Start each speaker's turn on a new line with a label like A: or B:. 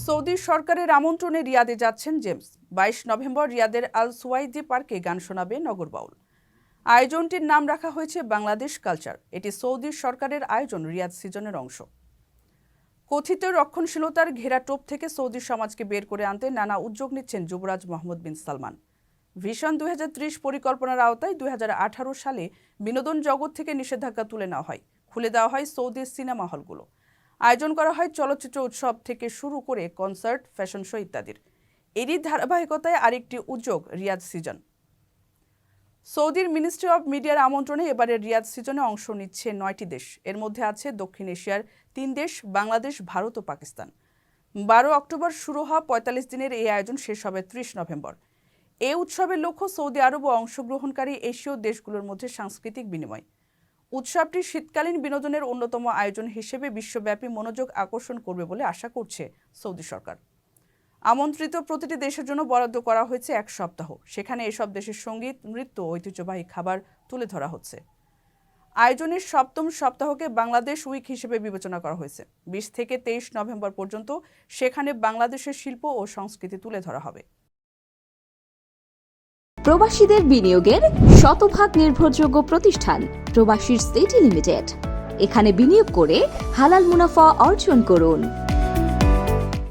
A: Saudi সরকারের আমন্ত্রণে রিয়াদে যাচ্ছেন জেমস। 22 নভেম্বর রিয়াদের আল সুয়াইদি পার্কে গান শোনাবে নগর বাউল। আয়োজনটির নাম রাখা হয়েছে বাংলাদেশ কালচার। এটি সৌদি সরকারের আয়োজন রিয়াদ সিজনের অংশ। কথিত রক্ষণশীলতার ঘেরা টোপ থেকে সৌদি সমাজকে বের করে আনতে নানা উদ্যোগ নিচ্ছেন যুবরাজ মোহাম্মদ বিন সালমান। ভিশন 2030 পরিকল্পনার আওতায় 2018 সালে বিনোদন জগৎ থেকে নিষেধাজ্ঞা তুলে নেওয়া হয়। খুলে দেওয়া হয় সৌদির সিনেমা হলগুলো। আয়োজন করা হয় চলচ্চিত্র উৎসব থেকে শুরু করে কনসার্ট, ফ্যাশন শো ইত্যাদির। এরই ধারাবাহিকতায় আরেকটি উদ্যোগ রিয়াদ সিজন। সৌদির মিনিস্ট্রি অব মিডিয়ার আমন্ত্রণে এবারের রিয়াদ সিজনে অংশ নিচ্ছে 9টি দেশ। এর মধ্যে আছে দক্ষিণ এশিয়ার 3 দেশ, বাংলাদেশ, ভারত ও পাকিস্তান। 12 অক্টোবর শুরু হওয়া 45 দিনের এই আয়োজন শেষ হবে 30 নভেম্বর। এই উৎসবের লক্ষ্য সৌদি আরব ও অংশগ্রহণকারী এশীয় দেশগুলোর মধ্যে সাংস্কৃতিক বিনিময়। উৎসবটি শীতকালীন বিনোদনের অন্যতম আয়োজন হিসেবে বিশ্বব্যাপী মনোযোগ আকর্ষণ করবে বলে আশা করছে সৌদি সরকার। আমন্ত্রিত প্রতিটি দেশের জন্য বরাদ্দ করা হয়েছে 1 সপ্তাহ। সেখানে এসব দেশের সঙ্গীত, নৃত্য, ঐতিহ্যবাহী খাবার তুলে ধরা হচ্ছে। আয়োজনের 7ম সপ্তাহকে বাংলাদেশ উইক হিসেবে বিবেচনা করা হয়েছে। 20 থেকে 23 নভেম্বর পর্যন্ত সেখানে বাংলাদেশের শিল্প ও সংস্কৃতি তুলে ধরা হবে।
B: প্রবাসীদের বিনিয়োগের শতভাগ নির্ভরযোগ্য প্রতিষ্ঠান প্রবাসীর সিটি লিমিটেড। এখানে বিনিয়োগ করে হালাল মুনাফা অর্জন করুন।